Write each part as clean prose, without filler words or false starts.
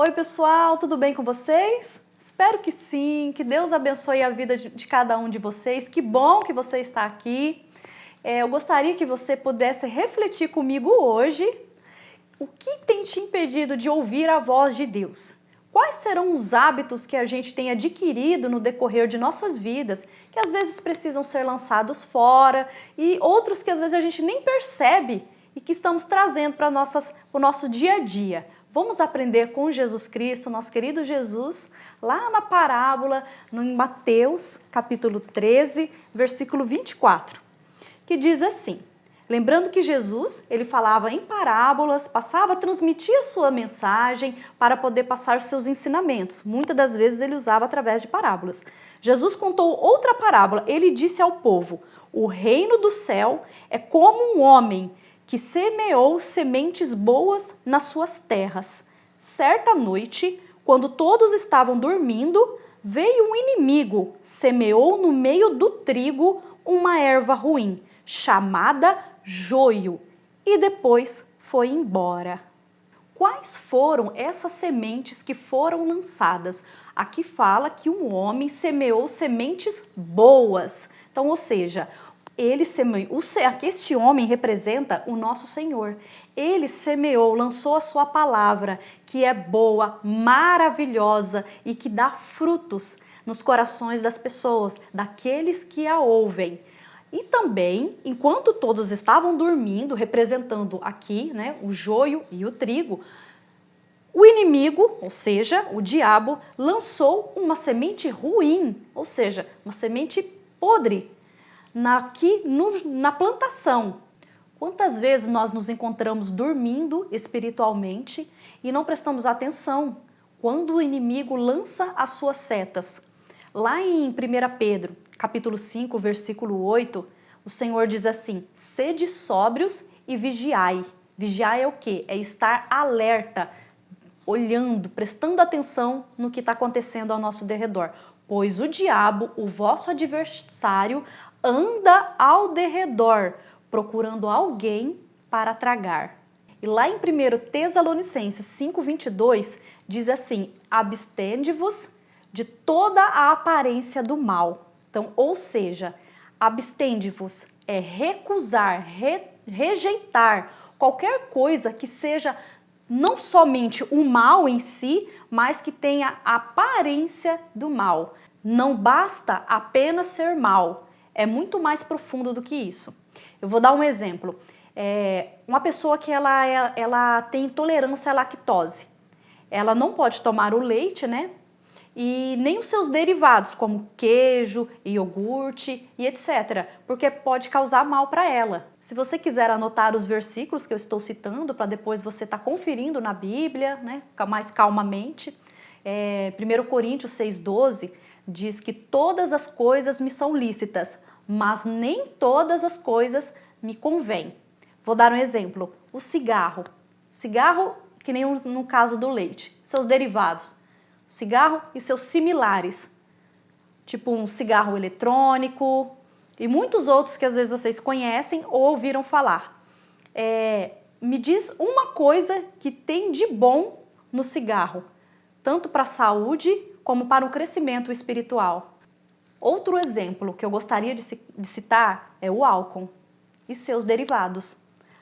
Oi pessoal, tudo bem com vocês? Espero que sim, que Deus abençoe a vida de cada um de vocês. Que bom que você está aqui. Eu gostaria que você pudesse refletir comigo hoje o que tem te impedido de ouvir a voz de Deus. Quais serão os hábitos que a gente tem adquirido no decorrer de nossas vidas, que às vezes precisam ser lançados fora e outros que às vezes a gente nem percebe e que estamos trazendo para o nosso dia a dia. Vamos aprender com Jesus Cristo, nosso querido Jesus, lá na parábola, em Mateus, capítulo 13, versículo 24, que diz assim: lembrando que Jesus, ele falava em parábolas, passava a transmitir a sua mensagem para poder passar seus ensinamentos. Muitas das vezes ele usava através de parábolas. Jesus contou outra parábola. Ele disse ao povo: o reino do céu é como um homem que semeou sementes boas nas suas terras. Certa noite, quando todos estavam dormindo, veio um inimigo, semeou no meio do trigo uma erva ruim, chamada joio, e depois foi embora. Quais foram essas sementes que foram lançadas? Aqui fala que um homem semeou sementes boas. Então, ou seja, ele semeou, este homem representa o nosso Senhor. Ele semeou, lançou a sua palavra, que é boa, maravilhosa e que dá frutos nos corações das pessoas, daqueles que a ouvem. E também, enquanto todos estavam dormindo, representando aqui, né, o joio e o trigo, o inimigo, ou seja, o diabo, lançou uma semente ruim, ou seja, uma semente podre, na plantação. Quantas vezes nós nos encontramos dormindo espiritualmente e não prestamos atenção quando o inimigo lança as suas setas? Lá em 1 Pedro, capítulo 5, versículo 8, o Senhor diz assim: sede sóbrios e vigiai. Vigiai é o quê? É estar alerta, olhando, prestando atenção no que está acontecendo ao nosso derredor. Pois o diabo, o vosso adversário, anda ao derredor, procurando alguém para tragar. E lá em 1 Tessalonicenses 5:22, diz assim: abstende-vos de toda a aparência do mal. Então, ou seja, abstende-vos é recusar, rejeitar qualquer coisa que seja não somente o mal em si, mas que tenha a aparência do mal. Não basta apenas ser mal, é muito mais profundo do que isso. Eu vou dar um exemplo. Uma pessoa que ela tem intolerância à lactose. Ela não pode tomar o leite, né? E nem os seus derivados, como queijo, iogurte e etc., porque pode causar mal para ela. Se você quiser anotar os versículos que eu estou citando, para depois você estar conferindo na Bíblia, né, mais calmamente, 1 Coríntios 6,12 diz que todas as coisas me são lícitas, mas nem todas as coisas me convêm. Vou dar um exemplo: o cigarro. Cigarro, que nem no caso do leite, seus derivados. Cigarro e seus similares, tipo um cigarro eletrônico e muitos outros que às vezes vocês conhecem ou ouviram falar. Me diz uma coisa que tem de bom no cigarro, tanto para a saúde como para o crescimento espiritual. Outro exemplo que eu gostaria de citar é o álcool e seus derivados.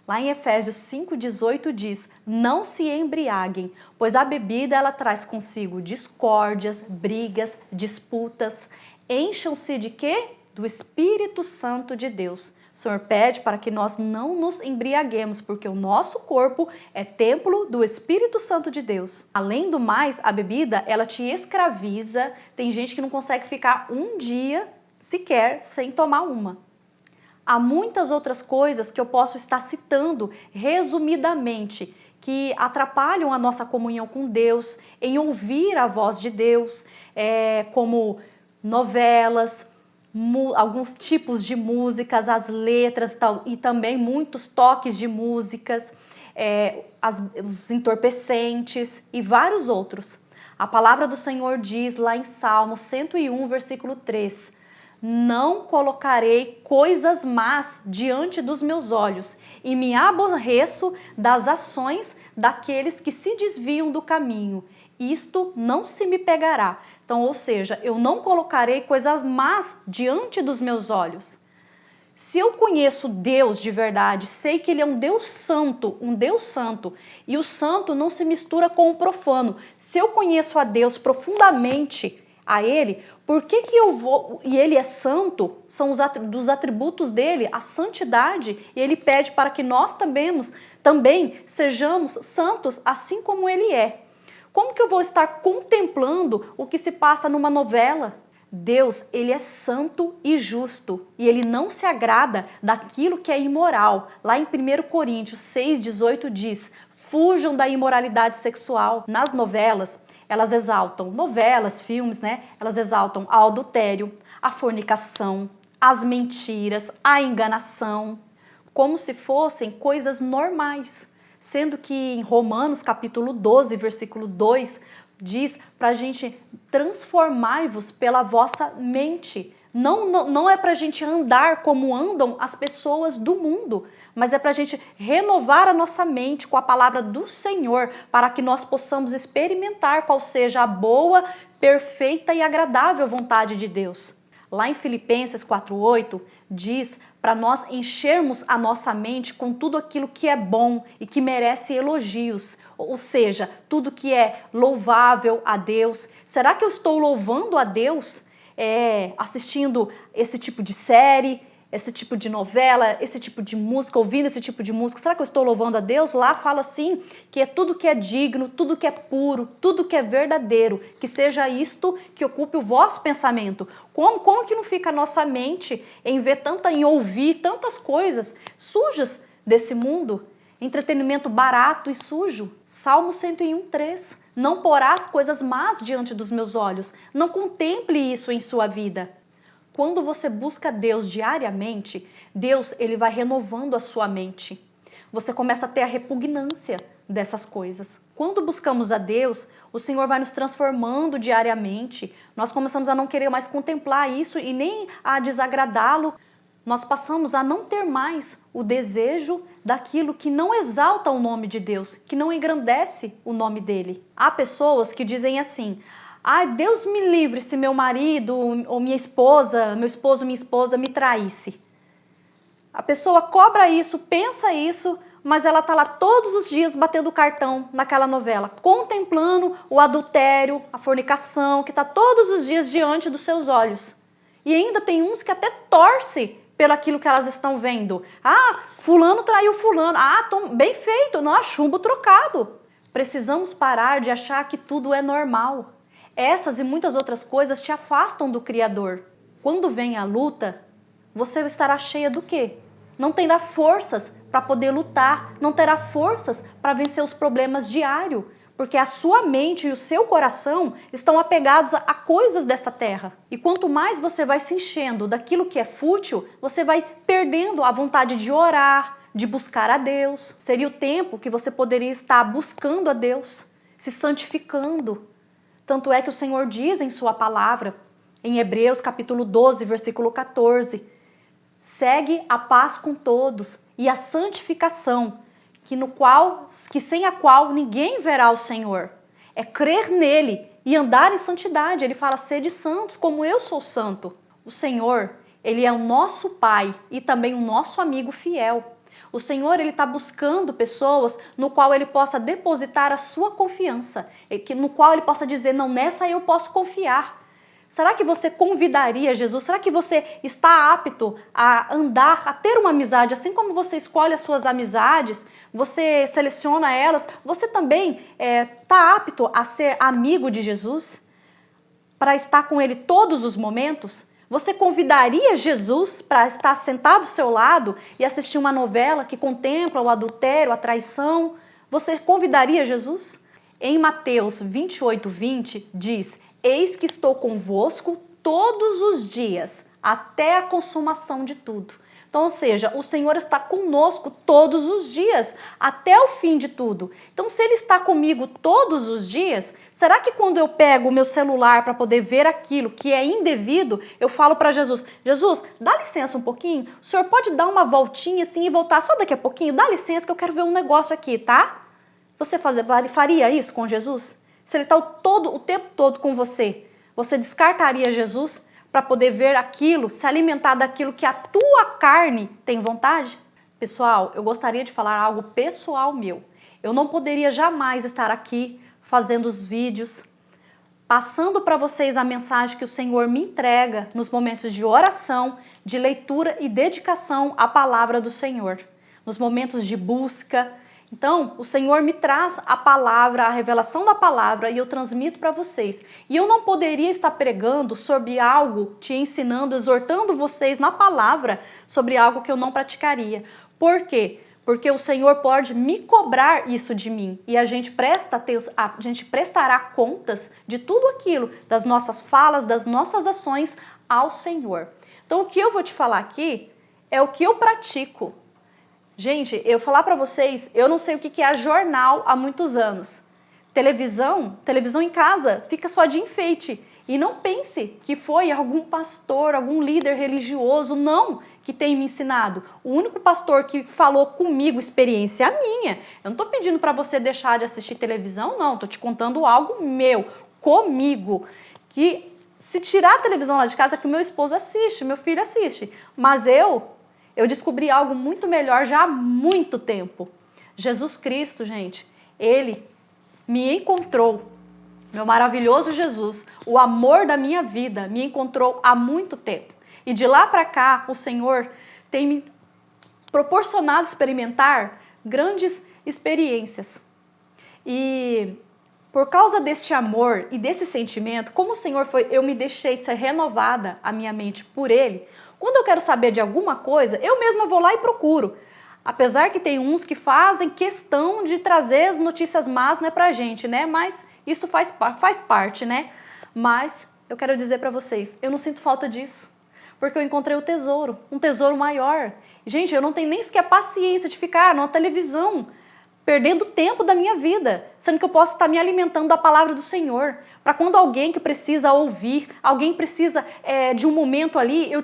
Lá em Efésios 5,18 diz: não se embriaguem, pois a bebida ela traz consigo discórdias, brigas, disputas. Encham-se de quê? Do Espírito Santo de Deus. O Senhor pede para que nós não nos embriaguemos, porque o nosso corpo é templo do Espírito Santo de Deus. Além do mais, a bebida, ela te escraviza. Tem gente que não consegue ficar um dia sequer sem tomar uma. Há muitas outras coisas que eu posso estar citando resumidamente, que atrapalham a nossa comunhão com Deus, em ouvir a voz de Deus, como novelas, alguns tipos de músicas, as letras e também muitos toques de músicas, os entorpecentes e vários outros. A palavra do Senhor diz lá em Salmo 101, versículo 3: não colocarei coisas más diante dos meus olhos, e me aborreço das ações daqueles que se desviam do caminho. Isto não se me pegará. Então, ou seja, eu não colocarei coisas más diante dos meus olhos. Se eu conheço Deus de verdade, sei que Ele é um Deus santo, e o santo não se mistura com o profano. Se eu conheço a Deus profundamente, a Ele, por que eu vou... E Ele é santo, são dos atributos dEle, a santidade, e Ele pede para que nós também sejamos santos, assim como Ele é. Como que eu vou estar contemplando o que se passa numa novela? Deus, Ele é santo e justo, e Ele não se agrada daquilo que é imoral. Lá em 1 Coríntios 6,18 diz, fujam da imoralidade sexual. Nas novelas, elas exaltam, filmes, né? Elas exaltam o adultério, a fornicação, as mentiras, a enganação, como se fossem coisas normais. Sendo que em Romanos capítulo 12, versículo 2, diz para a gente transformai-vos pela vossa mente. Não é para a gente andar como andam as pessoas do mundo, mas é para a gente renovar a nossa mente com a palavra do Senhor, para que nós possamos experimentar qual seja a boa, perfeita e agradável vontade de Deus. Lá em Filipenses 4,8 diz para nós enchermos a nossa mente com tudo aquilo que é bom e que merece elogios, ou seja, tudo que é louvável a Deus. Será que eu estou louvando a Deus assistindo esse tipo de série, esse tipo de novela, esse tipo de música, ouvindo esse tipo de música? Será que eu estou louvando a Deus? Lá fala assim, que é tudo que é digno, tudo que é puro, tudo que é verdadeiro, que seja isto que ocupe o vosso pensamento. Como que não fica a nossa mente em ouvir tantas coisas sujas desse mundo? Entretenimento barato e sujo. Salmo 101:3. Não porás coisas más diante dos meus olhos. Não contemple isso em sua vida. Quando você busca Deus diariamente, Deus ele vai renovando a sua mente. Você começa a ter a repugnância dessas coisas. Quando buscamos a Deus, o Senhor vai nos transformando diariamente. Nós começamos a não querer mais contemplar isso e nem a desagradá-lo. Nós passamos a não ter mais o desejo daquilo que não exalta o nome de Deus, que não engrandece o nome dele. Há pessoas que dizem assim, Deus me livre se meu marido ou minha esposa, meu esposo, minha esposa me traísse. A pessoa cobra isso, pensa isso, mas ela está lá todos os dias batendo cartão naquela novela, contemplando o adultério, a fornicação, que está todos os dias diante dos seus olhos. E ainda tem uns que até torcem pelo aquilo que elas estão vendo. Fulano traiu fulano. Bem feito, não há chumbo trocado. Precisamos parar de achar que tudo é normal. Essas e muitas outras coisas te afastam do Criador. Quando vem a luta, você estará cheia do quê? Não terá forças para poder lutar, não terá forças para vencer os problemas diários, porque a sua mente e o seu coração estão apegados a coisas dessa terra. E quanto mais você vai se enchendo daquilo que é fútil, você vai perdendo a vontade de orar, de buscar a Deus. Seria o tempo que você poderia estar buscando a Deus, se santificando. Tanto é que o Senhor diz em sua palavra, em Hebreus capítulo 12, versículo 14, segue a paz com todos e a santificação, que sem a qual ninguém verá o Senhor. É crer nele e andar em santidade. Ele fala, sede santos como eu sou santo. O Senhor, ele é o nosso Pai e também o nosso amigo fiel. O Senhor, ele está buscando pessoas no qual ele possa depositar a sua confiança, no qual ele possa dizer, não, nessa eu posso confiar. Será que você convidaria Jesus? Será que você está apto a andar, a ter uma amizade? Assim como você escolhe as suas amizades, você seleciona elas, você também está apto a ser amigo de Jesus? Para estar com ele todos os momentos? Você convidaria Jesus para estar sentado ao seu lado e assistir uma novela que contempla o adultério, a traição? Você convidaria Jesus? Em Mateus 28:20 diz, eis que estou convosco todos os dias, até a consumação de tudo. Então, ou seja, o Senhor está conosco todos os dias, até o fim de tudo. Então, se Ele está comigo todos os dias, será que quando eu pego o meu celular para poder ver aquilo que é indevido, eu falo para Jesus, Jesus, dá licença um pouquinho? O Senhor pode dar uma voltinha assim e voltar só daqui a pouquinho? Dá licença que eu quero ver um negócio aqui, tá? Você faria isso com Jesus? Se ele está o tempo todo com você, você descartaria Jesus para poder ver aquilo, se alimentar daquilo que a tua carne tem vontade? Pessoal, eu gostaria de falar algo pessoal meu. Eu não poderia jamais estar aqui fazendo os vídeos, passando para vocês a mensagem que o Senhor me entrega nos momentos de oração, de leitura e dedicação à palavra do Senhor, nos momentos de busca. Então, o Senhor me traz a palavra, a revelação da palavra, e eu transmito para vocês. E eu não poderia estar pregando sobre algo, te ensinando, exortando vocês na palavra sobre algo que eu não praticaria. Por quê? Porque o Senhor pode me cobrar isso de mim. E a gente prestará contas de tudo aquilo, das nossas falas, das nossas ações ao Senhor. Então, o que eu vou te falar aqui é o que eu pratico. Gente, eu falar para vocês, eu não sei o que é jornal há muitos anos. Televisão em casa fica só de enfeite. E não pense que foi algum pastor, algum líder religioso, não, que tem me ensinado. O único pastor que falou comigo, experiência minha. Eu não estou pedindo para você deixar de assistir televisão, não. Estou te contando algo meu, comigo. Que se tirar a televisão lá de casa, que o meu esposo assiste, meu filho assiste. Mas eu descobri algo muito melhor já há muito tempo. Jesus Cristo, gente, ele me encontrou, meu maravilhoso Jesus, o amor da minha vida, me encontrou há muito tempo. E de lá para cá, o Senhor tem me proporcionado experimentar grandes experiências. E por causa deste amor e desse sentimento, como o Senhor eu me deixei ser renovada a minha mente por Ele. Quando eu quero saber de alguma coisa, eu mesma vou lá e procuro. Apesar que tem uns que fazem questão de trazer as notícias más, né, pra gente, né? Mas isso faz parte, né? Mas eu quero dizer para vocês, eu não sinto falta disso. Porque eu encontrei o tesouro, um tesouro maior. Gente, eu não tenho nem sequer paciência de ficar na televisão, perdendo tempo da minha vida, sendo que eu posso estar me alimentando da palavra do Senhor. Para quando alguém que precisa ouvir, alguém precisa de um momento ali, eu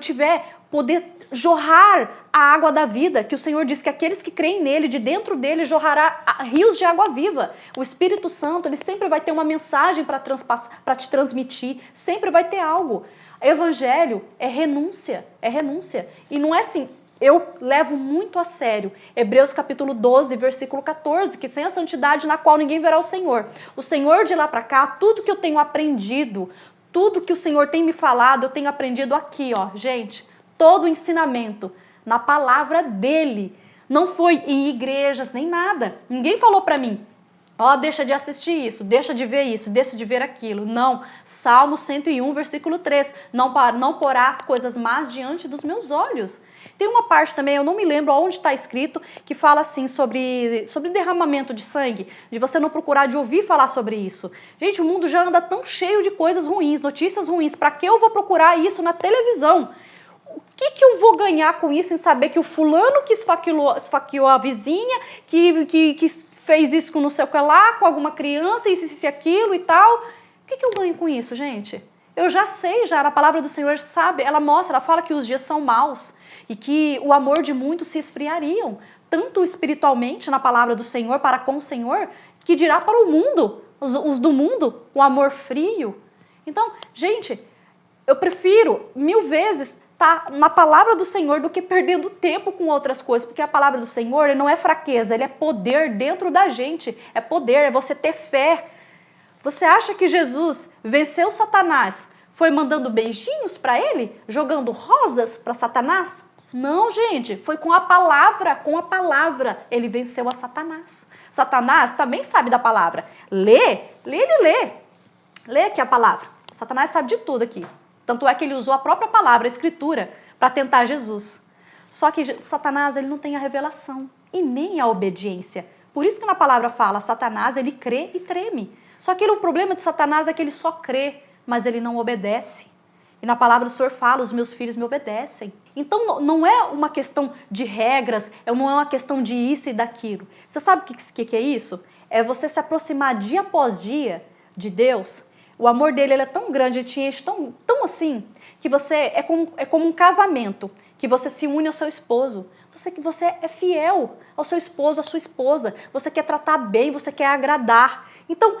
poder jorrar a água da vida, que o Senhor diz que aqueles que creem nele, de dentro dele jorrará rios de água viva. O Espírito Santo, ele sempre vai ter uma mensagem para te transmitir, sempre vai ter algo. Evangelho é renúncia. E não é assim, eu levo muito a sério Hebreus capítulo 12, versículo 14, que sem a santidade na qual ninguém verá o Senhor. O Senhor de lá para cá, tudo que eu tenho aprendido, tudo que o Senhor tem me falado, eu tenho aprendido aqui, ó, gente, todo o ensinamento na palavra dele. Não foi em igrejas, nem nada. Ninguém falou para mim, ó, deixa de assistir isso, deixa de ver isso, deixa de ver aquilo. Não. Salmo 101, versículo 3. Não porá as coisas más diante dos meus olhos. Tem uma parte também, eu não me lembro onde está escrito, que fala assim sobre derramamento de sangue, de você não procurar de ouvir falar sobre isso. Gente, o mundo já anda tão cheio de coisas ruins, notícias ruins. Para que eu vou procurar isso na televisão? O que eu vou ganhar com isso em saber que o fulano que esfaqueou a vizinha, que fez isso com não sei o que lá, com alguma criança, isso, aquilo e tal? O que eu ganho com isso, gente? Eu já sei, a palavra do Senhor sabe, ela fala que os dias são maus e que o amor de muitos se esfriariam, tanto espiritualmente na palavra do Senhor para com o Senhor, que dirá para o mundo, os do mundo, o amor frio. Então, gente, eu prefiro 1000 vezes estar na palavra do Senhor do que perdendo tempo com outras coisas, porque a palavra do Senhor ele não é fraqueza, ele é poder dentro da gente, é poder, é você ter fé. Você acha que Jesus venceu Satanás? Foi mandando beijinhos para ele? Jogando rosas para Satanás? Não, gente. Foi com a palavra. Ele venceu a Satanás. Satanás também sabe da palavra. Lê. Lê aqui a palavra. Satanás sabe de tudo aqui. Tanto é que ele usou a própria palavra, a escritura, para tentar Jesus. Só que Satanás ele não tem a revelação e nem a obediência. Por isso que na palavra fala, Satanás ele crê e treme. Só que o problema de Satanás é que ele só crê, mas ele não obedece. E na palavra do Senhor fala, os meus filhos me obedecem. Então não é uma questão de regras, não é uma questão de isso e daquilo. Você sabe o que é isso? É você se aproximar dia após dia de Deus. O amor dele ele é tão grande, ele te enche tão assim, que você é como um casamento, que você se une ao seu esposo. você é fiel ao seu esposo, à sua esposa. Você quer tratar bem, você quer agradar. Então,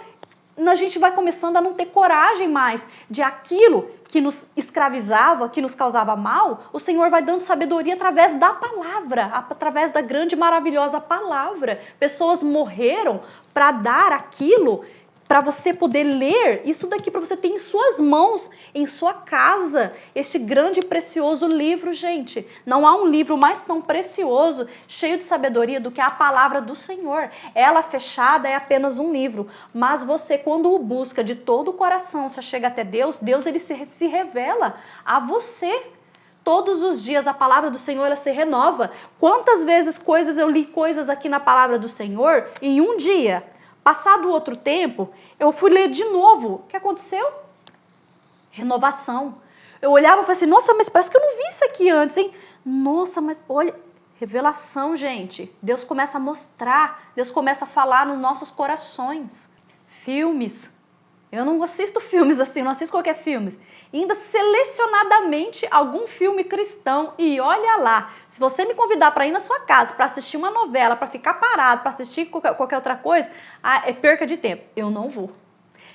a gente vai começando a não ter coragem mais de aquilo que nos escravizava, que nos causava mal. O Senhor vai dando sabedoria através da palavra, através da grande e maravilhosa palavra. Pessoas morreram para dar aquilo, para você poder ler isso daqui, para você ter em suas mãos, em sua casa, este grande e precioso livro, gente. Não há um livro mais tão precioso, cheio de sabedoria, do que a palavra do Senhor. Ela fechada é apenas um livro, mas você, quando o busca de todo o coração, você chega até Deus, Deus ele se revela a você. Todos os dias a palavra do Senhor ela se renova. Quantas vezes eu li coisas aqui na palavra do Senhor em um dia? Passado outro tempo, eu fui ler de novo. O que aconteceu? Renovação. Eu olhava e falei assim, nossa, mas parece que eu não vi isso aqui antes, hein? Nossa, mas olha, revelação, gente. Deus começa a mostrar, Deus começa a falar nos nossos corações. Filmes. Eu não assisto filmes assim, não assisto qualquer filme. Ainda selecionadamente algum filme cristão. E olha lá, se você me convidar para ir na sua casa, para assistir uma novela, para ficar parado, para assistir qualquer outra coisa, é perca de tempo. Eu não vou.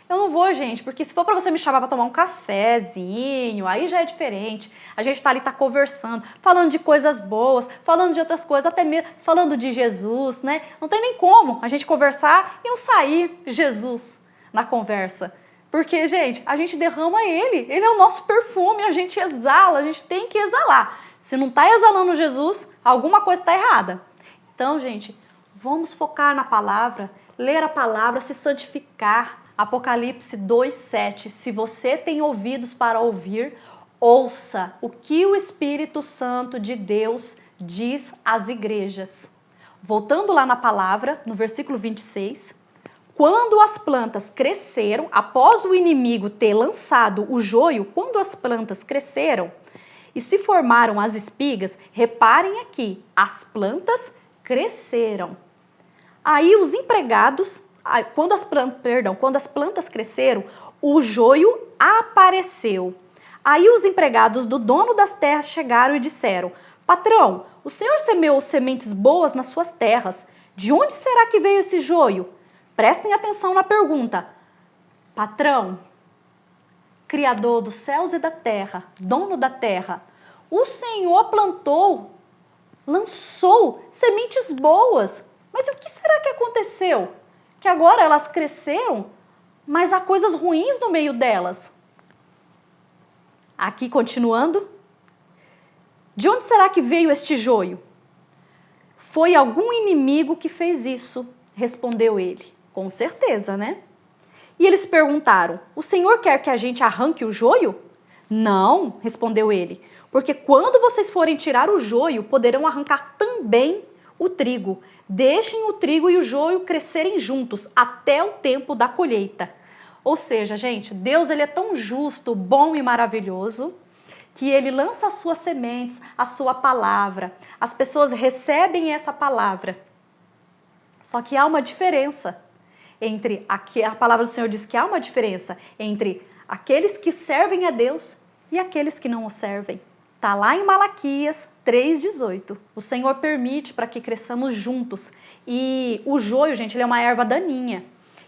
Eu não vou, gente, porque se for para você me chamar para tomar um cafezinho, aí já é diferente. A gente tá conversando, falando de coisas boas, falando de outras coisas, até mesmo falando de Jesus, né? Não tem nem como a gente conversar e não sair Jesus na conversa. Porque, gente, a gente derrama ele é o nosso perfume, a gente exala, a gente tem que exalar. Se não está exalando Jesus, alguma coisa está errada. Então, gente, vamos focar na palavra, ler a palavra, se santificar. Apocalipse 2:7. Se você tem ouvidos para ouvir, ouça o que o Espírito Santo de Deus diz às igrejas. Voltando lá na palavra, no versículo 26, quando as plantas cresceram, após o inimigo ter lançado o joio, quando as plantas cresceram e se formaram as espigas, reparem aqui, as plantas cresceram. Aí os empregados, quando as plantas cresceram, o joio apareceu. Aí os empregados do dono das terras chegaram e disseram, patrão, o senhor semeou sementes boas nas suas terras, de onde será que veio esse joio? Prestem atenção na pergunta. Patrão, Criador dos céus e da terra, dono da terra, o Senhor plantou, lançou sementes boas. Mas o que será que aconteceu? Que agora elas cresceram, mas há coisas ruins no meio delas. Aqui continuando. De onde será que veio este joio? Foi algum inimigo que fez isso, respondeu ele. Com certeza, né? E eles perguntaram, o Senhor quer que a gente arranque o joio? Não, respondeu ele, porque quando vocês forem tirar o joio, poderão arrancar também o trigo. Deixem o trigo e o joio crescerem juntos até o tempo da colheita. Ou seja, gente, Deus ele é tão justo, bom e maravilhoso, que ele lança as suas sementes, a sua palavra. As pessoas recebem essa palavra. Só que há uma diferença. A palavra do Senhor diz que há uma diferença entre aqueles que servem a Deus e aqueles que não o servem. Está lá em Malaquias 3,18. O Senhor permite para que cresçamos juntos. E o joio, gente, ele é uma erva daninha.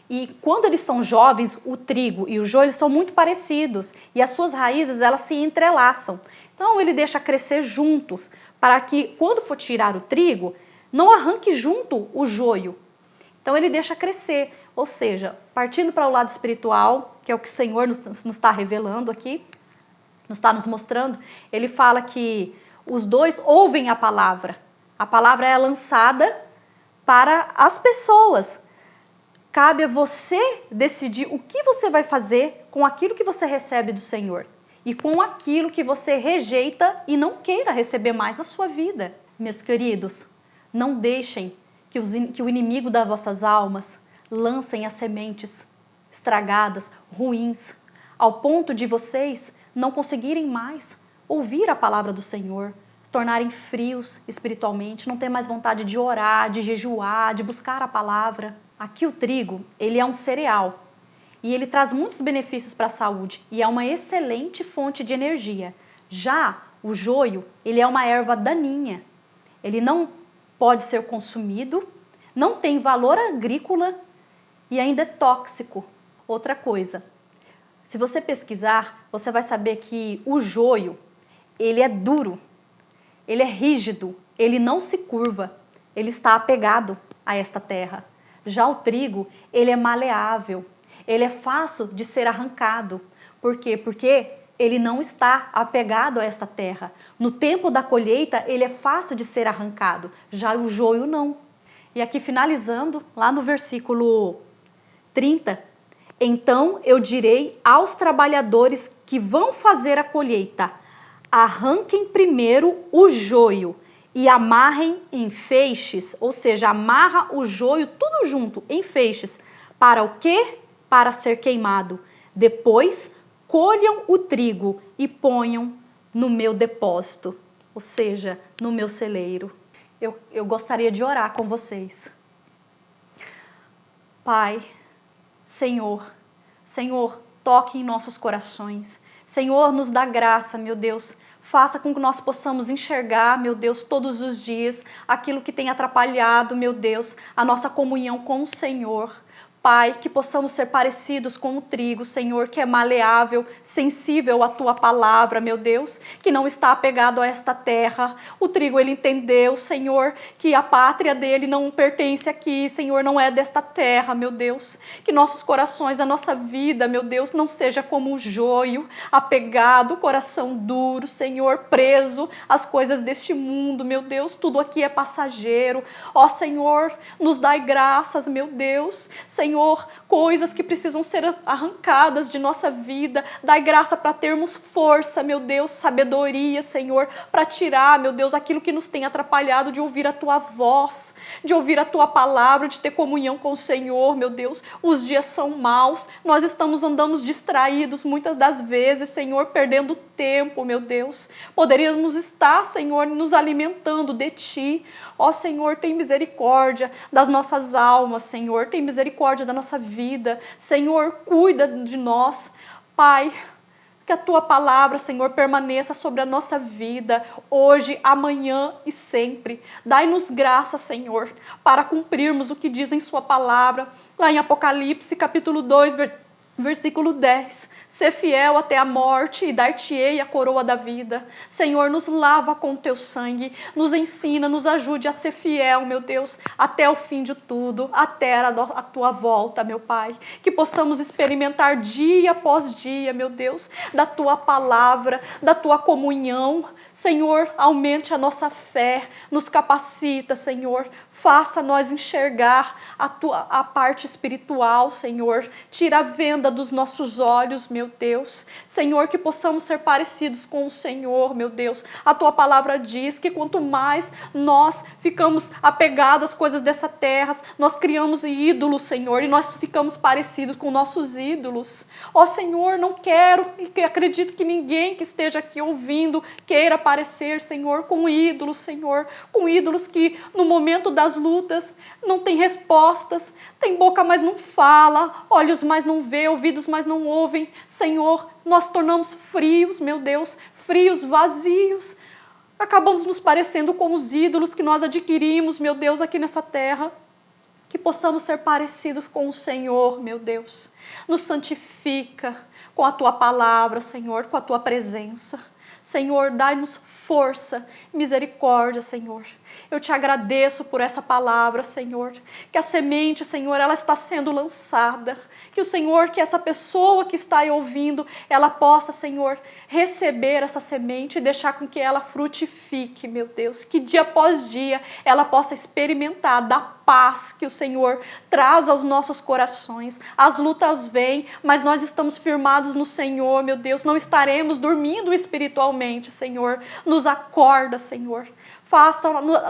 E quando eles são jovens, o trigo e o joio eles são muito parecidos. E as suas raízes, elas se entrelaçam. Então, ele deixa crescer juntos, para que quando for tirar o trigo, não arranque junto o joio. Então, ele deixa crescer. Ou seja, partindo para o lado espiritual, que é o que o Senhor nos está revelando aqui, nos está nos mostrando, ele fala que os dois ouvem a palavra. A palavra é lançada para as pessoas. Cabe a você decidir o que você vai fazer com aquilo que você recebe do Senhor e com aquilo que você rejeita e não queira receber mais na sua vida. Meus queridos, não deixem que o inimigo das vossas almas lancem as sementes estragadas, ruins, ao ponto de vocês não conseguirem mais ouvir a palavra do Senhor, se tornarem frios espiritualmente, não ter mais vontade de orar, de jejuar, de buscar a palavra. Aqui o trigo, ele é um cereal e ele traz muitos benefícios para a saúde e é uma excelente fonte de energia. Já o joio, ele é uma erva daninha. ele não pode ser consumido, não tem valor agrícola e ainda é tóxico. Outra coisa, se você pesquisar, você vai saber que o joio, ele é duro, ele é rígido, ele não se curva, ele está apegado a esta terra. Já o trigo, ele é maleável, ele é fácil de ser arrancado. Por quê? Porque ele não está apegado a esta terra. No tempo da colheita, ele é fácil de ser arrancado, já o joio não. E aqui finalizando, lá no versículo 30, então eu direi aos trabalhadores que vão fazer a colheita, arranquem primeiro o joio e amarrem em feixes, ou seja, amarra o joio tudo junto em feixes. Para o quê? Para ser queimado. Depois colham o trigo e ponham no meu depósito, ou seja, no meu celeiro. Eu gostaria de orar com vocês. Pai, Senhor, toque em nossos corações. Senhor, nos dá graça, meu Deus. Faça com que nós possamos enxergar, meu Deus, todos os dias, aquilo que tem atrapalhado, meu Deus, a nossa comunhão com o Senhor. Pai, que possamos ser parecidos com o trigo, Senhor, que é maleável, sensível à Tua palavra, meu Deus, que não está apegado a esta terra. O trigo, ele entendeu, Senhor, que a pátria dele não pertence aqui, Senhor, não é desta terra, meu Deus. Que nossos corações, a nossa vida, meu Deus, não seja como o joio, apegado, coração duro, Senhor, preso às coisas deste mundo, meu Deus, tudo aqui é passageiro. Ó, Senhor, nos dai graças, meu Deus, Senhor, coisas que precisam ser arrancadas de nossa vida. Dai graça para termos força, meu Deus, sabedoria, Senhor, para tirar, meu Deus, aquilo que nos tem atrapalhado de ouvir a Tua voz, de ouvir a Tua palavra, de ter comunhão com o Senhor, meu Deus. Os dias são maus, nós andamos distraídos muitas das vezes, Senhor, perdendo tempo, meu Deus. Poderíamos estar, Senhor, nos alimentando de Ti. Ó, Senhor, tem misericórdia das nossas almas, Senhor, tem misericórdia da nossa vida. Senhor, cuida de nós. Pai, que a Tua palavra, Senhor, permaneça sobre a nossa vida, hoje, amanhã e sempre. Dai-nos graça, Senhor, para cumprirmos o que diz em Sua palavra, lá em Apocalipse, capítulo 2, versículo 10. Ser fiel até a morte e dar-te-ei a coroa da vida. Senhor, nos lava com o Teu sangue, nos ensina, nos ajude a ser fiel, meu Deus, até o fim de tudo, até a Tua volta, meu Pai. Que possamos experimentar dia após dia, meu Deus, da Tua palavra, da Tua comunhão. Senhor, aumente a nossa fé, nos capacita, Senhor. Faça nós enxergar a parte espiritual, Senhor. Tira a venda dos nossos olhos, meu Deus. Senhor, que possamos ser parecidos com o Senhor, meu Deus. A Tua palavra diz que quanto mais nós ficamos apegados às coisas dessa terra, nós criamos ídolos, Senhor, e nós ficamos parecidos com nossos ídolos. Ó, Senhor, não quero e acredito que ninguém que esteja aqui ouvindo queira parecer, Senhor, com ídolos, Senhor. Com ídolos que no momento das lutas, não tem respostas, tem boca, mas não fala, olhos, mas não vê, ouvidos, mas não ouvem. Senhor, nós tornamos frios, meu Deus, frios, vazios. Acabamos nos parecendo com os ídolos que nós adquirimos, meu Deus, aqui nessa terra. Que possamos ser parecidos com o Senhor, meu Deus. Nos santifica com a Tua palavra, Senhor, com a Tua presença. Senhor, dai-nos força, misericórdia, Senhor. Eu Te agradeço por essa palavra, Senhor. Que a semente, Senhor, ela está sendo lançada. Que o Senhor, que essa pessoa que está aí ouvindo, ela possa, Senhor, receber essa semente e deixar com que ela frutifique, meu Deus. Que dia após dia ela possa experimentar da paz que o Senhor traz aos nossos corações. As lutas vêm, mas nós estamos firmados no Senhor, meu Deus. Não estaremos dormindo espiritualmente, Senhor. Nos acorda, Senhor.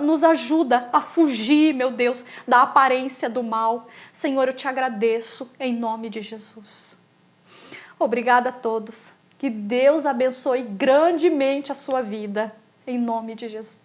Nos ajuda a fugir, meu Deus, da aparência do mal. Senhor, eu Te agradeço em nome de Jesus. Obrigada a todos. Que Deus abençoe grandemente a sua vida, em nome de Jesus.